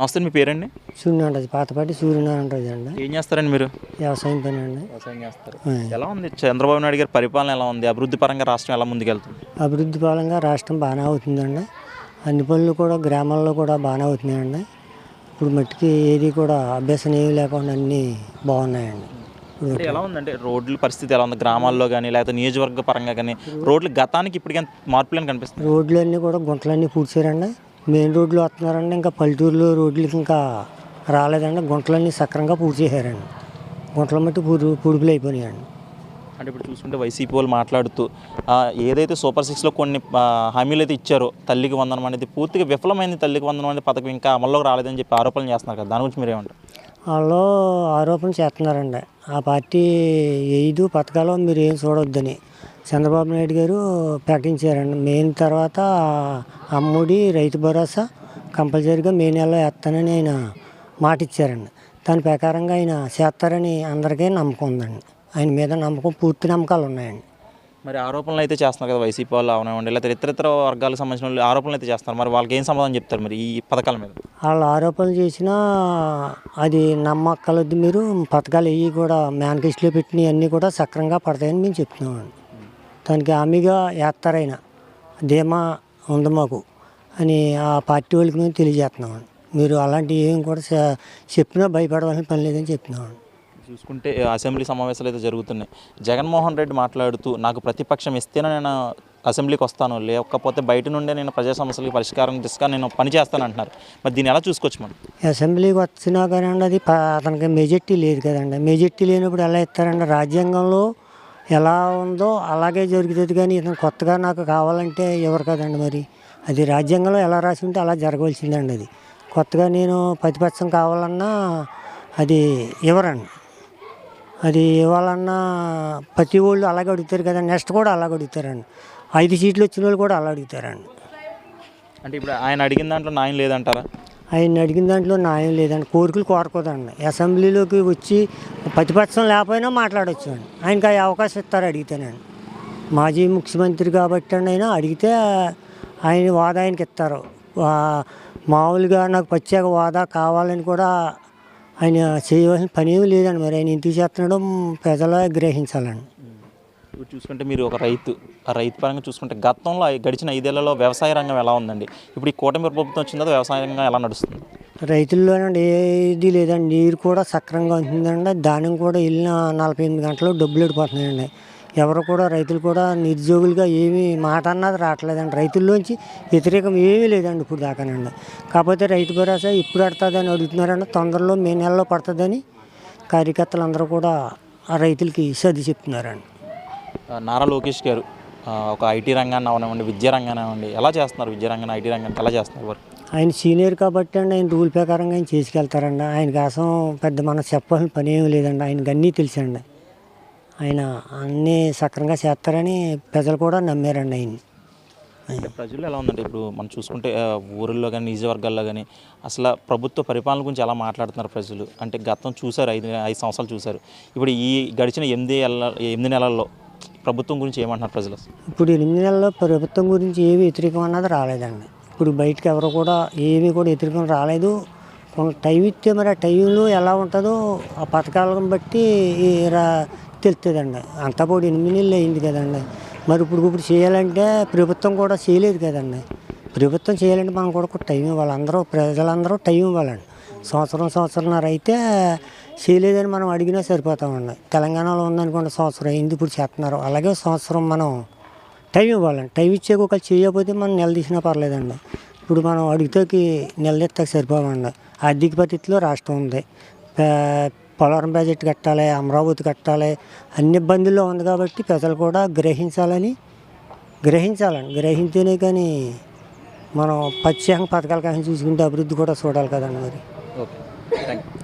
నమస్తే, మీ పేరండి? సూర్యనారాయణ రాజు, పాతపాటి సూర్యనారాయణ రాజు అండి. ఏం చేస్తారండి మీరు? వ్యవసాయం పని అండి. వ్యవసాయం చేస్తారు. ఎలా ఉంది చంద్రబాబు నాయుడు గారి పరిపాలన? ఎలా ఉంది? అభివృద్ధి పరంగా రాష్ట్రం ఎలా ముందుకెళ్తుంది? అభివృద్ధి పరంగా రాష్ట్రం బాగానే అవుతుందండి. అన్ని పనులు కూడా గ్రామాల్లో కూడా బాగానే అవుతున్నాయండి. ఇప్పుడు మట్టికి ఏది కూడా అభ్యాసం ఏమి లేకుండా అన్నీ బాగున్నాయండి. అంటే ఎలా ఉందంటే రోడ్ల పరిస్థితి ఎలా ఉంది గ్రామాల్లో కానీ, లేకపోతే నియోజకవర్గ పరంగా కానీ? రోడ్లు గతానికి ఇప్పటికీ మార్పులని కనిపిస్తుంది. రోడ్లు అన్నీ కూడా గుంటలన్నీ పూడ్చారండి. మెయిన్ రోడ్లు వస్తున్నారండి. ఇంకా పల్లెటూరులో రోడ్లకి ఇంకా రాలేదండి. గుంటలన్నీ సక్రంగా పూడ్చేసారండి. గుంటల మట్టి పూడుపులు అయిపోయినాయండి. అంటే ఇప్పుడు చూసుకుంటే వైసీపీ వాళ్ళు మాట్లాడుతూ ఏదైతే సూపర్ 6లో కొన్ని హామీలు అయితే ఇచ్చారో, తల్లికి వందనం అనేది పూర్తిగా విఫలమైంది. తల్లికి వందనం అనేది పథకం ఇంకా అమల్లోకి రాలేదని చెప్పి ఆరోపణలు చేస్తున్నారు కదా, దాని గురించి మీరు ఏమంటారు? వాళ్ళు ఆరోపణ చేస్తున్నారండి. ఆ పార్టీ 5 పథకాలు మీరు ఏం చూడొద్దని చంద్రబాబు నాయుడు గారు ప్రకటించారండి. మెయిన్ తర్వాత అమ్ముడి, రైతు భరోసా కంపల్సరీగా మే నెలలో వేస్తానని ఆయన మాట ఇచ్చారండి. దాని ప్రకారంగా ఆయన చేస్తారని అందరికీ నమ్మకం ఉందండి. ఆయన మీద నమ్మకం, పూర్తి నమ్మకాలు ఉన్నాయండి. మరి ఆరోపణలు అయితే చేస్తున్నారు కదా వైసీపీ వాళ్ళు అవనివ్వండి, లేకపోతే ఇతర వర్గాలకు సంబంధించిన వాళ్ళు ఆరోపణలు అయితే చేస్తున్నారు. మరి వాళ్ళకి ఏం సమాధానం చెప్తారు మరి ఈ పథకాల మీద? వాళ్ళు ఆరోపణలు చేసినా అది నమ్మక్కలొద్దు. మీరు పథకాలు ఇవి కూడా మేనిఫెస్టోలో పెట్టినవి అన్నీ కూడా సక్రంగా పడతాయని మేము చెప్తున్నామండి. దానికి హామీగా వేస్తారైనా ధీమా ఉంది మాకు అని ఆ పార్టీ వాళ్ళకి మేము తెలియజేస్తున్నామండి. మీరు అలాంటివి ఏం కూడా చెప్పినా భయపడవలసిన పని లేదని చెప్తున్నామండి. చూసుకుంటే అసెంబ్లీ సమావేశాలు అయితే జరుగుతున్నాయి. జగన్మోహన్ రెడ్డి మాట్లాడుతూ, నాకు ప్రతిపక్షం ఇస్తేనే నేను అసెంబ్లీకి వస్తాను, లేకపోతే బయట నుండే నేను ప్రజా సమస్యలకి పరిష్కారం దిశగా నేను పని చేస్తాను అంటున్నారు. మరి దీన్ని ఎలా చూసుకోవచ్చు మనం? అసెంబ్లీకి వచ్చినా కానీ అది అతనికి మెజార్టీ లేదు కదండి. మెజార్టీ లేనప్పుడు ఎలా ఇస్తారండి? రాజ్యాంగంలో ఎలా ఉందో అలాగే జరుగుతుంది. కానీ ఇతను కొత్తగా నాకు కావాలంటే ఎవరు కదండి. మరి అది రాజ్యాంగంలో ఎలా రాసి ఉంటే అలా జరగవలసిందండి. అది కొత్తగా నేను ప్రతిపక్షం కావాలన్నా అది ఎవరండి. అది ఇవ్వాలన్నా ప్రతి వాళ్ళు అలాగే అడుగుతారు కదా. నెక్స్ట్ కూడా అలాగే అడుగుతారండి. 5 సీట్లు వచ్చిన వాళ్ళు కూడా అలా అడుగుతారండి. అంటే ఇప్పుడు ఆయన అడిగిన దాంట్లో న్యాయం లేదంటారా? ఆయన అడిగిన దాంట్లో న్యాయం లేదండి. కోరికలు కోరకూడదండి. అసెంబ్లీలోకి వచ్చి ప్రతిపక్షం లేకపోయినా మాట్లాడవచ్చు అండి. ఆయనకి ఆ అవకాశం ఇస్తారు అడిగితేనండి. మాజీ ముఖ్యమంత్రి కాబట్టి అండి, ఆయన అడిగితే ఆయన వాదా ఆయనకి ఇస్తారు. మామూలుగా నాకు ప్రత్యేక హోదా కావాలని కూడా ఆయన చేయవలసిన పని ఏమీ లేదండి. మరి ఆయన ఎందుకు చేస్తున్నాడో ప్రజలు గ్రహించాలండి. ఇప్పుడు చూసుకుంటే మీరు ఒక రైతు, ఆ రైతు పరంగా చూసుకుంటే గతంలో గడిచిన 5 ఏళ్లలో వ్యవసాయ రంగం ఎలా ఉందండి? ఇప్పుడు ఈ కూటమి ప్రభుత్వం వచ్చిన తర్వాత వ్యవసాయ రంగం ఎలా నడుస్తుంది? రైతుల్లోనండి ఏది లేదండి. నీరు కూడా సక్రంగా ఉంటుందండి. ధాన్యం కూడా వెళ్ళిన 48 గంటలు డబ్బులు ఎడిపోతున్నాయండి. ఎవరు కూడా రైతులు కూడా నిరుద్యోగులుగా ఏమీ మాట అన్నది రావట్లేదండి. రైతుల్లోంచి వ్యతిరేకం ఏమీ లేదండి ఇప్పుడు దాకానండి. కాకపోతే రైతు భరోసా ఇప్పుడు పడుతుందని అడుగుతున్నారండి. తొందరలో మే నెలలో పడుతుందని కార్యకర్తలు అందరూ కూడా ఆ రైతులకి సర్ది చెప్తున్నారండి. నారా లోకేష్ గారు ఒక ఐటీ రంగాన్ని అవనివ్వండి, విద్యా రంగాన్ని అవనివ్వండి, ఎలా చేస్తున్నారు? విద్యా రంగాన్ని, ఐటీ రంగాన్ని ఎలా చేస్తున్నారు వారు? ఆయన సీనియర్ కాబట్టి అండి, ఆయన రూల్ ప్రకారంగా ఆయన చేసుకెళ్తారండి. ఆయన కోసం పెద్ద మనం చెప్పాల్సిన పని ఏమీ లేదండి. ఆయనకు అన్నీ తెలుసండి. ఆయన అన్నీ సక్రంగా చేస్తారని ప్రజలు కూడా నమ్మారండి ఆయన్ని. అంటే ప్రజలు ఎలా ఉందంటే ఇప్పుడు మనం చూసుకుంటే ఊళ్ళో కానీ, నియోజకవర్గాల్లో కానీ అసలు ప్రభుత్వ పరిపాలన గురించి ఎలా మాట్లాడుతున్నారు ప్రజలు? అంటే గతం చూశారు, 5 సంవత్సరాలు చూశారు. ఇప్పుడు ఈ గడిచిన 8 నెలల్లో ప్రభుత్వం గురించి ఏమంటున్నారు ప్రజలు? ఇప్పుడు 8 నెలల్లో ప్రభుత్వం గురించి ఏమి వ్యతిరేకం అన్నది రాలేదండి. ఇప్పుడు బయటకు ఎవరు కూడా ఏమీ కూడా వ్యతిరేకం రాలేదు. కొంత టైం ఇస్తే మరి ఆ టైంలో ఎలా ఉంటుందో ఆ పథకాలను బట్టి తెలుస్తుందండి. అంతా కూడా 8 నెలలు అయింది కదండి. మరి ఇప్పుడు చేయాలంటే ప్రభుత్వం కూడా చేయలేదు కదండి. ప్రభుత్వం చేయాలంటే మనం కూడా టైం ఇవ్వాలి. ప్రజలందరూ టైం ఇవ్వాలండి. సంవత్సరంన్నర అయితే చేయలేదని మనం అడిగినా సరిపోతామండి. తెలంగాణలో ఉందనుకోండి, సంవత్సరం అయింది ఇప్పుడు చేస్తున్నారు. అలాగే సంవత్సరం మనం టైం ఇవ్వాలండి. టైం ఇచ్చే ఒకళ్ళు చేయకపోతే మనం నిలదీసినా పర్లేదండి. ఇప్పుడు మనం అడిగితేకి నిలదీస్తాకి సరిపోమండి. ఆర్థిక పరిస్థితిలో రాష్ట్రం ఉంది. పోలవరం ప్రాజెక్టు కట్టాలి, అమరావతి కట్టాలి, అన్ని ఇబ్బందుల్లో ఉంది కాబట్టి ప్రజలు కూడా గ్రహించాలండి. గ్రహించేనే కానీ మనం ప్రత్యేకంగా పథకాల కానీ చూసుకుంటే అభివృద్ధి కూడా చూడాలి కదండి మరి. Okay, thank you.